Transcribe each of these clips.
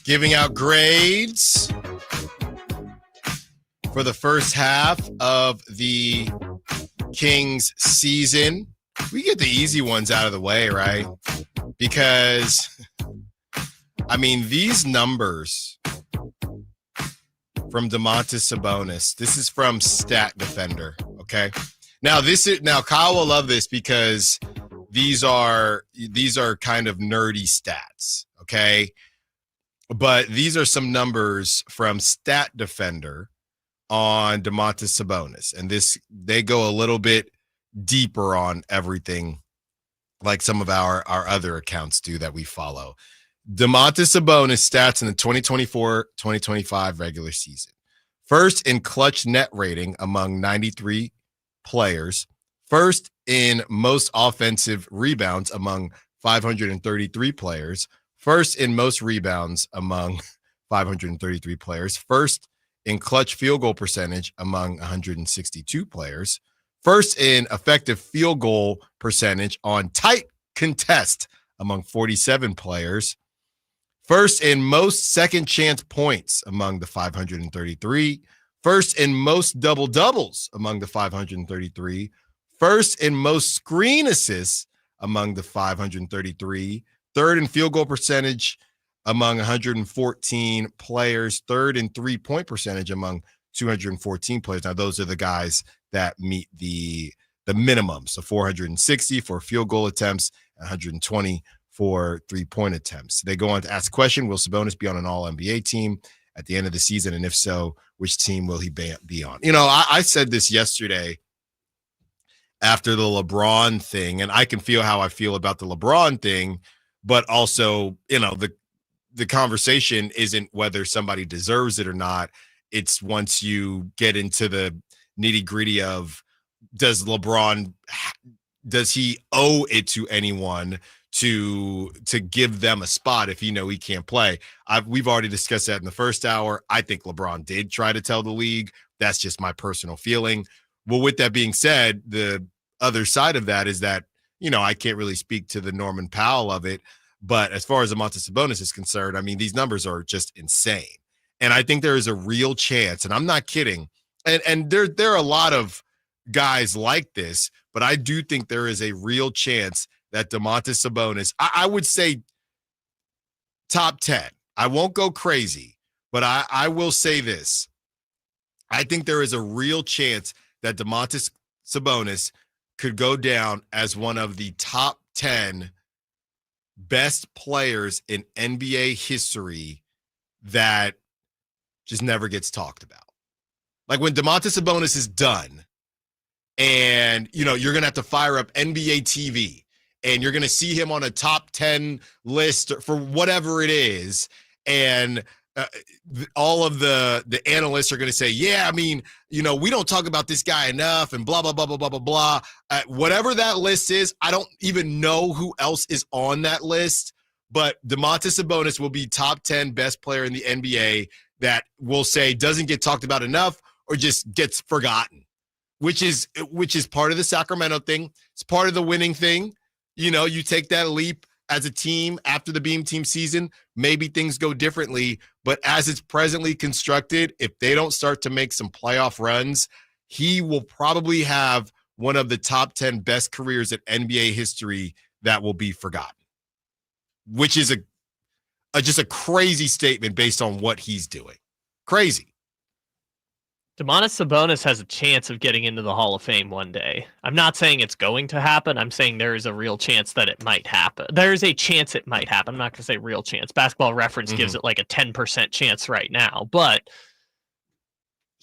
Giving out grades for the first half of the Kings season. We get the easy ones out of the way, right? Because, I mean, these numbers from Domantas Sabonis, this is from Stat Defender, okay? Now Kyle will love this because these are kind of nerdy stats, okay? But these are some numbers from Stat Defender on Domantas Sabonis, and they go a little bit deeper on everything like some of our other accounts do that we follow. Domantas Sabonis stats in the 2024-2025 regular season. First in clutch net rating among 93 players. First in most offensive rebounds among 533 players. First in most rebounds among 533 players. First in clutch field goal percentage among 162 players. First in effective field goal percentage on tight contest among 47 players. First in most second chance points among the 533. First in most double doubles among the 533. First in most screen assists among the 533. Third in field goal percentage among 114 players. Third in 3-point percentage among 214 players. Now, those are the guys that meet the minimum. So 460 for field goal attempts, 120 for 3-point attempts. They go on to ask the question, will Sabonis be on an all-NBA team at the end of the season? And if so, which team will he be on? You know, I said this yesterday after the LeBron thing, and I can feel how I feel about the LeBron thing, but also, you know, the conversation isn't whether somebody deserves it or not. It's once you get into the nitty-gritty of does he owe it to anyone to give them a spot if he can't play? We've already discussed that in the first hour. I think LeBron did try to tell the league. That's just my personal feeling. Well, with that being said, the other side of that is that, I can't really speak to the Norman Powell of it, but as far as Domantas Sabonis is concerned, I mean, these numbers are just insane. And I think there is a real chance, and I'm not kidding, and there are a lot of guys like this, but I do think there is a real chance that Domantas Sabonis, I would say top 10. I won't go crazy, but I will say this. I think there is a real chance that Domantas Sabonis could go down as one of the top 10 best players in NBA history that just never gets talked about. Like when Domantas Sabonis is done and, you're going to have to fire up NBA TV and you're going to see him on a top 10 list for whatever it is. And all of the analysts are going to say, yeah, I mean, we don't talk about this guy enough and blah, blah, blah, blah, blah, blah, blah. Whatever that list is, I don't even know who else is on that list, but Domantas Sabonis will be top 10 best player in the NBA that we'll say doesn't get talked about enough or just gets forgotten, which is part of the Sacramento thing. It's part of the winning thing. You take that leap as a team after the Beam Team season, maybe things go differently. But as it's presently constructed, if they don't start to make some playoff runs, he will probably have one of the top 10 best careers in NBA history that will be forgotten, which is just a crazy statement based on what he's doing. Crazy. Domantas Sabonis has a chance of getting into the Hall of Fame one day. I'm not saying it's going to happen. I'm saying there is a real chance that it might happen. There's a chance it might happen. I'm not going to say real chance. Basketball Reference gives it like a 10% chance right now. But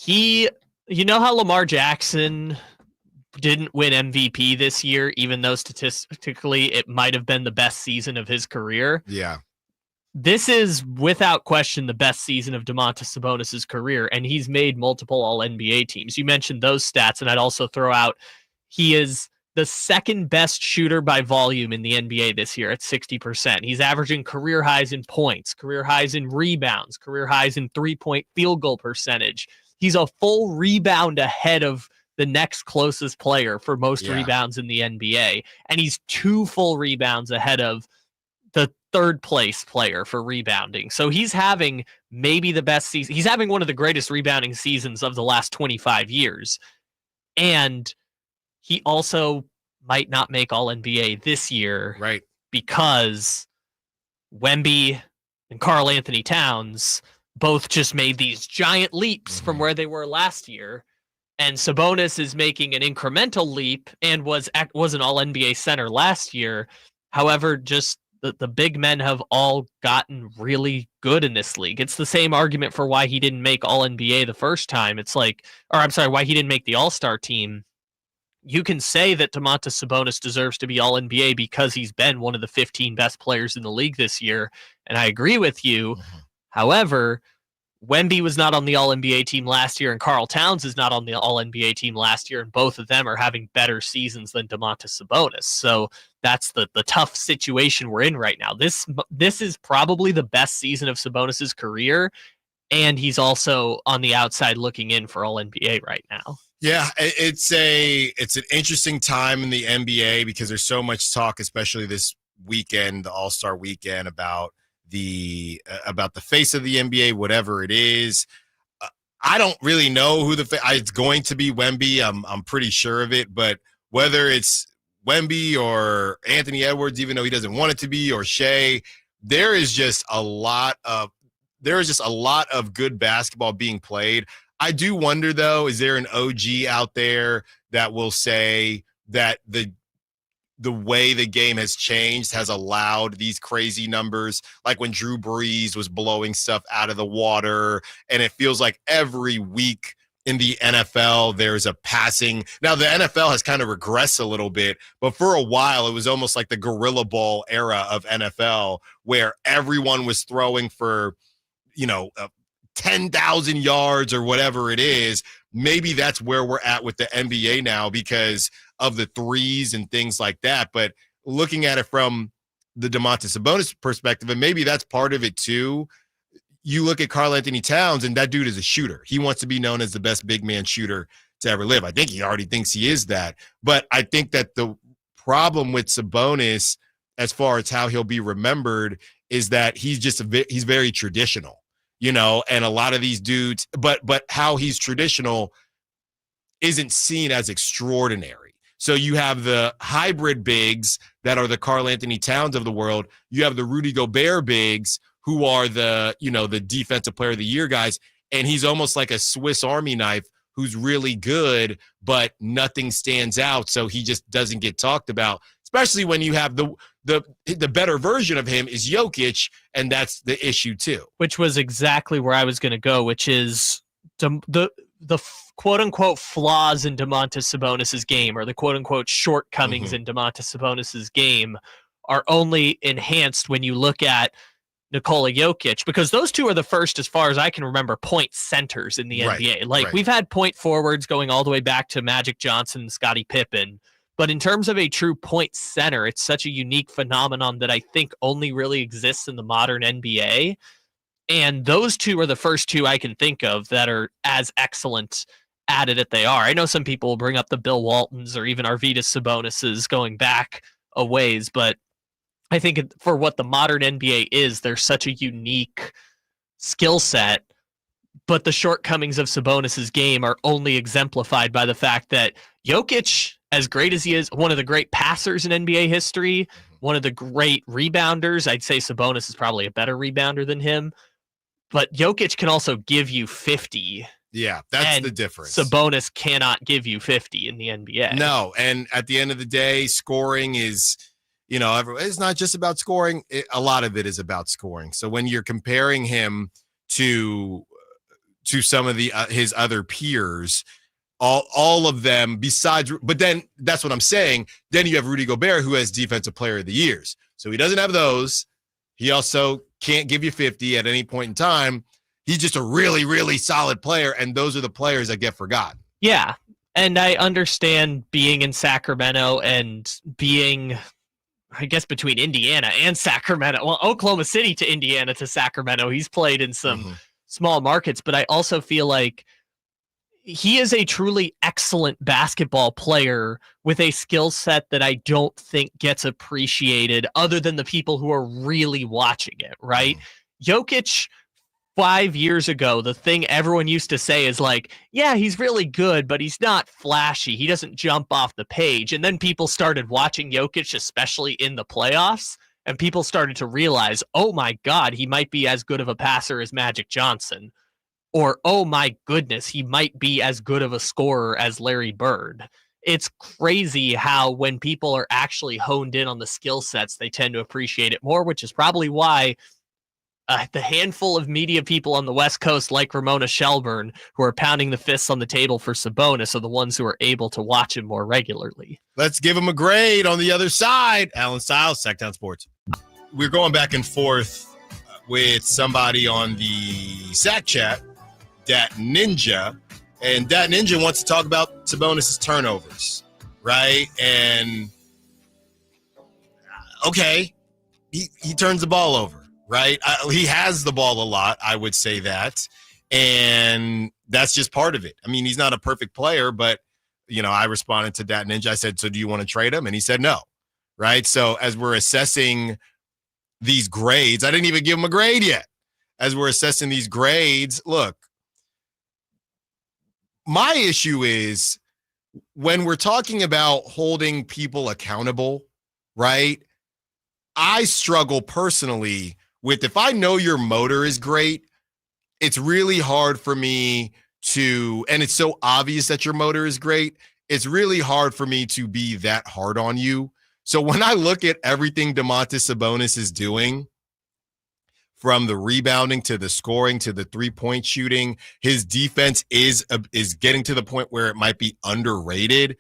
you know how Lamar Jackson didn't win MVP this year, even though statistically it might have been the best season of his career? Yeah. This is, without question, the best season of Domantas Sabonis' career, and he's made multiple All-NBA teams. You mentioned those stats, and I'd also throw out he is the second best shooter by volume in the NBA this year at 60%. He's averaging career highs in points, career highs in rebounds, career highs in 3-point field goal percentage. He's a full rebound ahead of the next closest player for most rebounds in the NBA, and he's 2 full rebounds ahead of the third place player for rebounding. So he's having maybe the best season. He's having one of the greatest rebounding seasons of the last 25 years. And he also might not make All NBA this year, right? Because Wemby and Karl Anthony Towns both just made these giant leaps from where they were last year. And Sabonis is making an incremental leap and was an All NBA center last year. However, just the big men have all gotten really good in this league. It's the same argument for why he didn't make All NBA the first time. It's like, or I'm sorry, why he didn't make the All-Star team. You can say that Domantas Sabonis deserves to be All NBA because he's been one of the 15 best players in the league this year, and I agree with you. However, Wemby was not on the All NBA team last year, and Karl Towns is not on the All NBA team last year, and both of them are having better seasons than Domantas Sabonis. So that's the tough situation we're in right now. This is probably the best season of Sabonis's career, and he's also on the outside looking in for All NBA right now. Yeah, it's an interesting time in the NBA because there's so much talk, especially this weekend, the All-Star weekend, about the face of the NBA, whatever it is. I don't really know who it's going to be Wemby. I'm pretty sure of it, but whether it's Wemby or Anthony Edwards, even though he doesn't want it to be, or Shea, there is just a lot of good basketball being played. I do wonder, though, is there an OG out there that will say that the way the game has changed has allowed these crazy numbers, like when Drew Brees was blowing stuff out of the water, and it feels like every week in the NFL there's a passing. Now, the NFL has kind of regressed a little bit, but for a while it was almost like the gorilla ball era of NFL where everyone was throwing for, 10,000 yards or whatever it is. Maybe that's where we're at with the NBA now because of the threes and things like that. But looking at it from the Domantas Sabonis perspective, and maybe that's part of it too, you look at Karl Anthony Towns, and that dude is a shooter. He wants to be known as the best big man shooter to ever live. I think he already thinks he is that. But I think that the problem with Sabonis, as far as how he'll be remembered, is that he's very traditional. And a lot of these dudes, but how he's traditional isn't seen as extraordinary. So you have the hybrid bigs that are the Karl Anthony Towns of the world. You have the Rudy Gobert bigs who are the defensive player of the year guys. And he's almost like a Swiss Army knife who's really good, but nothing stands out. So he just doesn't get talked about, especially when you have the better version of him is Jokic, and that's the issue too. Which was exactly where I was going to go, which is the quote-unquote flaws in Domantas Sabonis's game, or the quote-unquote shortcomings in Domantas Sabonis's game, are only enhanced when you look at Nikola Jokic, because those two are the first, as far as I can remember, point centers in the NBA. We've had point forwards going all the way back to Magic Johnson, Scottie Pippen, but in terms of a true point center, it's such a unique phenomenon that I think only really exists in the modern NBA. And those two are the first two I can think of that are as excellent at it as they are. I know some people will bring up the Bill Waltons or even Arvydas Sabonis's going back a ways, but I think for what the modern NBA is, there's such a unique skill set, but the shortcomings of Sabonis's game are only exemplified by the fact that Jokic, as great as he is, one of the great passers in NBA history, one of the great rebounders. I'd say Sabonis is probably a better rebounder than him, but Jokic can also give you 50. Yeah, that's the difference. Sabonis cannot give you 50 in the NBA. No, and at the end of the day, scoring is, it's not just about scoring. A lot of it is about scoring. So when you're comparing him to some of his other peers, all of them besides, but then that's what I'm saying. Then you have Rudy Gobert, who has defensive player of the years. So he doesn't have those. He also can't give you 50 at any point in time. He's just a really, really solid player. And those are the players that get forgotten. Yeah. And I understand being in Sacramento and being, I guess, between Indiana and Sacramento. Well, Oklahoma City to Indiana to Sacramento. He's played in some small markets, but I also feel like he is a truly excellent basketball player with a skill set that I don't think gets appreciated other than the people who are really watching it, right? Jokic 5 years ago, the thing everyone used to say is like, yeah, he's really good, but he's not flashy. He doesn't jump off the page. And then people started watching Jokic, especially in the playoffs, and people started to realize, oh my God, he might be as good of a passer as Magic Johnson. Or, oh my goodness, he might be as good of a scorer as Larry Bird. It's crazy how when people are actually honed in on the skill sets, they tend to appreciate it more, which is probably why the handful of media people on the West Coast, like Ramona Shelburne, who are pounding the fists on the table for Sabonis, are the ones who are able to watch him more regularly. Let's give him a grade on the other side. Alan Stiles, Sactown Sports. We're going back and forth with somebody on the Sac Chat, Dat Ninja, and Dat Ninja wants to talk about Sabonis' turnovers, right? And okay, he turns the ball over, right? He has the ball a lot, I would say that, and that's just part of it. I mean, he's not a perfect player, but I responded to Dat Ninja. I said, "So do you want to trade him?" And he said, "No." Right? So as we're assessing these grades, I didn't even give him a grade yet. As we're assessing these grades, look. My issue is when we're talking about holding people accountable, right? I struggle personally with, if I know your motor is great, it's really hard for me to, and it's so obvious that your motor is great, it's really hard for me to be that hard on you. So when I look at everything Domantas Sabonis is doing, from the rebounding to the scoring to the three-point shooting, his defense is getting to the point where it might be underrated.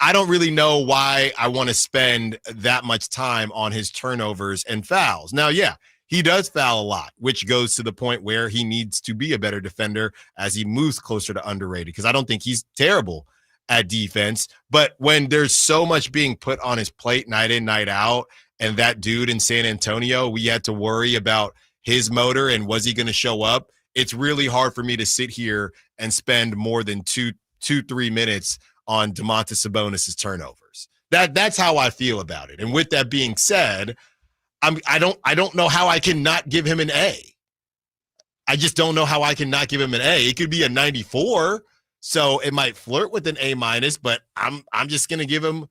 I don't really know why I want to spend that much time on his turnovers and fouls. Now, yeah, he does foul a lot, which goes to the point where he needs to be a better defender as he moves closer to underrated, because I don't think he's terrible at defense. But when there's so much being put on his plate night in, night out, and that dude in San Antonio, we had to worry about his motor and was he going to show up? It's really hard for me to sit here and spend more than 3 minutes on Domantas Sabonis' turnovers. That's how I feel about it. And with that being said, I don't know how I can not give him an A. I just don't know how I can not give him an A. It could be a 94, so it might flirt with an A-, but I'm just going to give him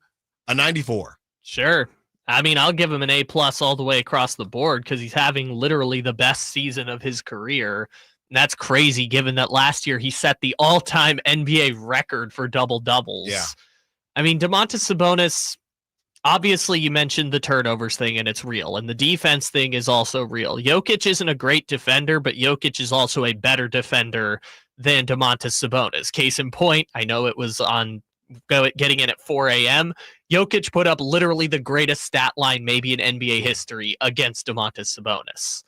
a 94. Sure. I mean, I'll give him an A+ all the way across the board because he's having literally the best season of his career. And that's crazy given that last year he set the all-time NBA record for double-doubles. Yeah. I mean, Domantas Sabonis, obviously you mentioned the turnovers thing and it's real. And the defense thing is also real. Jokic isn't a great defender, but Jokic is also a better defender than Domantas Sabonis. Case in point, I know it was on getting in at 4 a.m., Jokic put up literally the greatest stat line maybe in NBA history against Domantas Sabonis.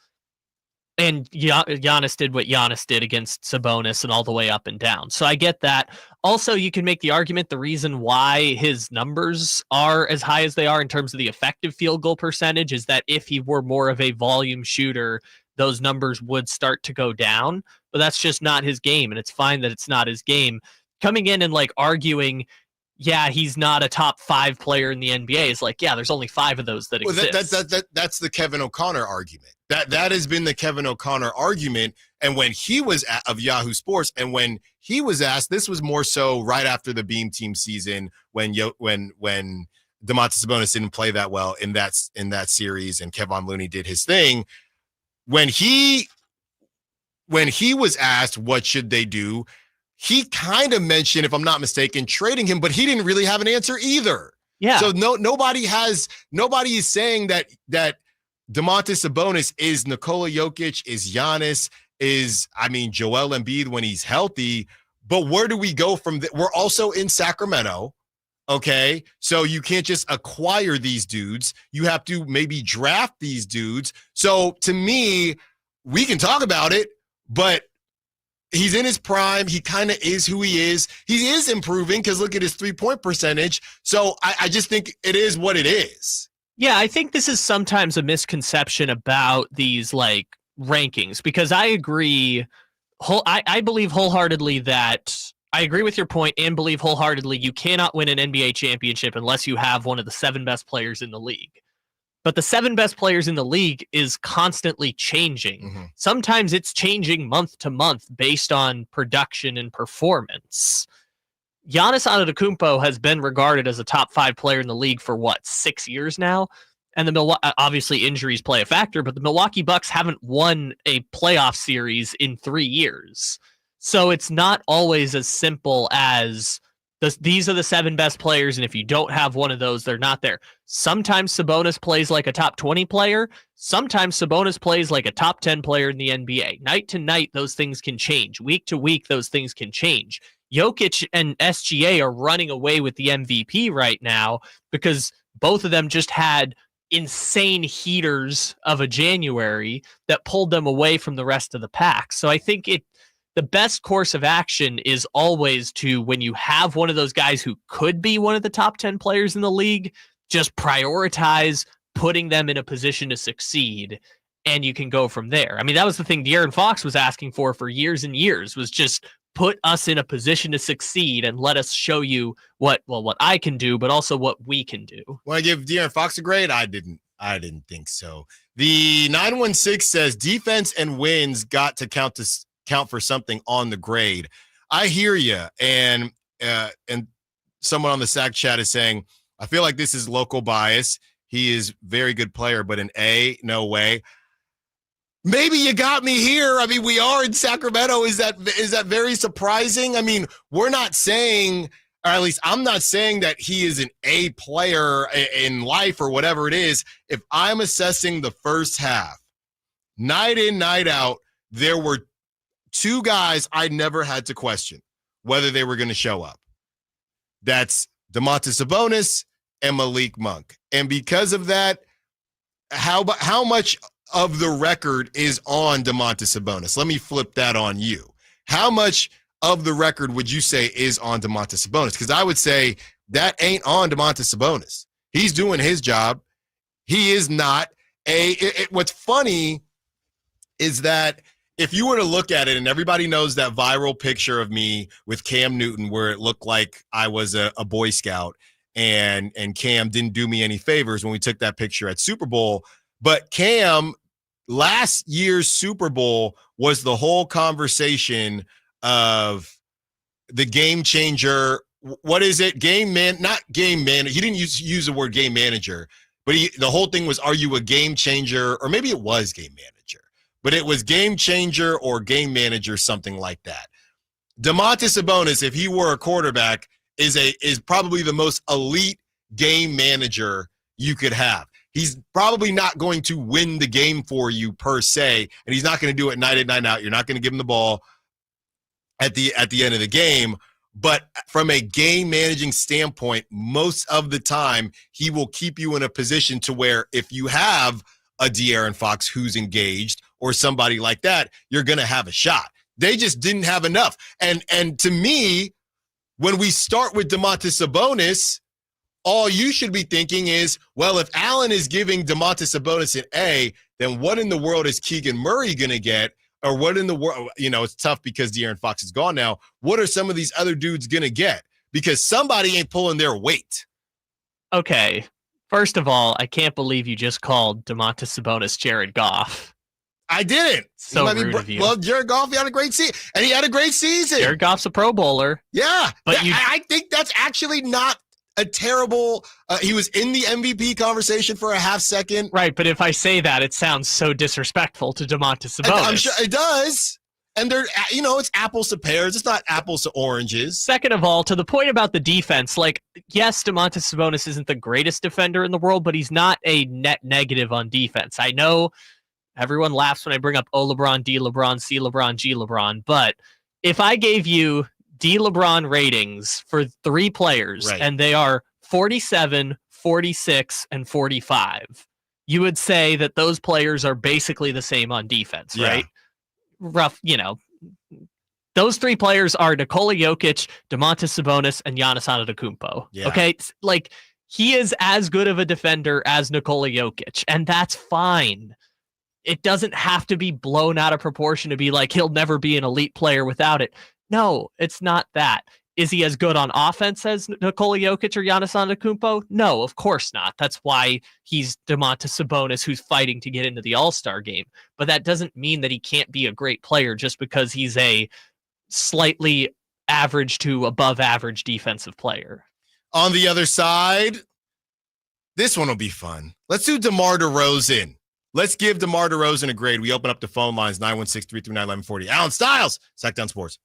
And Giannis did what Giannis did against Sabonis and all the way up and down. So I get that. Also, you can make the argument the reason why his numbers are as high as they are in terms of the effective field goal percentage is that if he were more of a volume shooter, those numbers would start to go down. But that's just not his game, and it's fine that it's not his game. Coming in and arguing, yeah, he's not a top 5 player in the NBA is there's only 5 of those that exist. That's the Kevin O'Connor argument. That has been the Kevin O'Connor argument. And when he was of Yahoo Sports, and when he was asked, this was more so right after the Beam Team season when Domantas Sabonis didn't play that well in that series, and Kevon Looney did his thing. When he was asked what should they do, he kind of mentioned, if I'm not mistaken, trading him, but he didn't really have an answer either. Yeah. So nobody is saying that Domantas Sabonis is Nikola Jokic, is Giannis, Joel Embiid when he's healthy. But where do we go from that? We're also in Sacramento. Okay. So you can't just acquire these dudes. You have to maybe draft these dudes. So to me, we can talk about it, but he's in his prime. He kind of is who he is. He is improving because look at his 3-point percentage. So I just think it is what it is. Yeah, I think this is sometimes a misconception about these rankings because I agree. I believe wholeheartedly that I agree with your point and believe wholeheartedly you cannot win an NBA championship unless you have one of the 7 best players in the league. But the 7 best players in the league is constantly changing. Mm-hmm. Sometimes it's changing month to month based on production and performance. Giannis Antetokounmpo has been regarded as a top 5 player in the league for 6 years now? And obviously injuries play a factor, but the Milwaukee Bucks haven't won a playoff series in 3 years. So it's not always as simple as these are the 7 best players, and if you don't have one of those, they're not there. Sometimes Sabonis plays like a top 20 player. Sometimes Sabonis plays like a top 10 player in the NBA. Night to night, those things can change. Week to week, those things can change. Jokic and SGA are running away with the MVP right now because both of them just had insane heaters of a January that pulled them away from the rest of the pack. So I think the best course of action is always to, when you have one of those guys who could be one of the top 10 players in the league, just prioritize putting them in a position to succeed, and you can go from there. I mean, that was the thing De'Aaron Fox was asking for years and years, was just put us in a position to succeed and let us show you what I can do, but also what we can do. Want to give De'Aaron Fox a grade? I didn't think so. The 916 says defense and wins got to count for something on the grade. I hear you. And someone on the SAC chat is saying, I feel like this is local bias. He is very good player, but an A, no way. Maybe you got me here. I mean, we are in Sacramento. Is that very surprising? I mean, we're not saying, or at least I'm not saying that he is an A player in life or whatever it is. If I'm assessing the first half, night in, night out, there were 2 guys I never had to question whether they were going to show up. That's Domantas Sabonis and Malik Monk. And because of that, how much of the record is on Domantas Sabonis? Let me flip that on you. How much of the record would you say is on Domantas Sabonis? Because I would say that ain't on Domantas Sabonis. He's doing his job. He is not what's funny is that if you were to look at it, and everybody knows that viral picture of me with Cam Newton where it looked like I was a Boy Scout and Cam didn't do me any favors when we took that picture at Super Bowl. But Cam, last year's Super Bowl was the whole conversation of the game changer. What is it? Not game man. He didn't use the word game manager, but the whole thing was, are you a game changer? Or maybe it was game manager. But it was game changer or game manager, something like that. Domantas Sabonis, if he were a quarterback, is probably the most elite game manager you could have. He's probably not going to win the game for you per se, and he's not going to do it night in, night out. You're not going to give him the ball at the end of the game. But from a game managing standpoint, most of the time, he will keep you in a position to where if you have a De'Aaron Fox who's engaged or somebody like that, you're going to have a shot. They just didn't have enough. And to me, when we start with Domantas Sabonis, all you should be thinking is, well, if Allen is giving Domantas Sabonis an A, then what in the world is Keegan Murray going to get? Or what in the world, it's tough because De'Aaron Fox is gone now. What are some of these other dudes going to get? Because somebody ain't pulling their weight. Okay. First of all, I can't believe you just called Domantas Sabonis Jared Goff. I didn't. So rude of you. Well, Jared Goff, he had a great season. And he had a great season. Jared Goff's a Pro Bowler. Yeah. But I think that's actually not a terrible he was in the MVP conversation for a half second. Right, but if I say that, it sounds so disrespectful to Domantas Sabonis. I'm sure it does. And they're, it's apples to pears. It's not apples to oranges. Second of all, to the point about the defense, yes, Domantas Sabonis isn't the greatest defender in the world, but he's not a net negative on defense. I know everyone laughs when I bring up O LeBron, D LeBron, C LeBron, G LeBron, but if I gave you D LeBron ratings for 3 players, right, and they are 47, 46, and 45, you would say that those players are basically the same on defense, right? Rough, those 3 players are Nikola Jokic, Domantas Sabonis, and Giannis Antetokounmpo. Yeah. Okay, he is as good of a defender as Nikola Jokic, and that's fine. It doesn't have to be blown out of proportion to be like he'll never be an elite player without it. No, it's not that. Is he as good on offense as Nikola Jokic or Giannis Antetokounmpo? No, of course not. That's why he's Domantas Sabonis, who's fighting to get into the All-Star game. But that doesn't mean that he can't be a great player just because he's a slightly average to above average defensive player. On the other side, this one will be fun. Let's do DeMar DeRozan. Let's give DeMar DeRozan a grade. We open up the phone lines, 916-339-1140. Alan Stiles, Sactown Sports.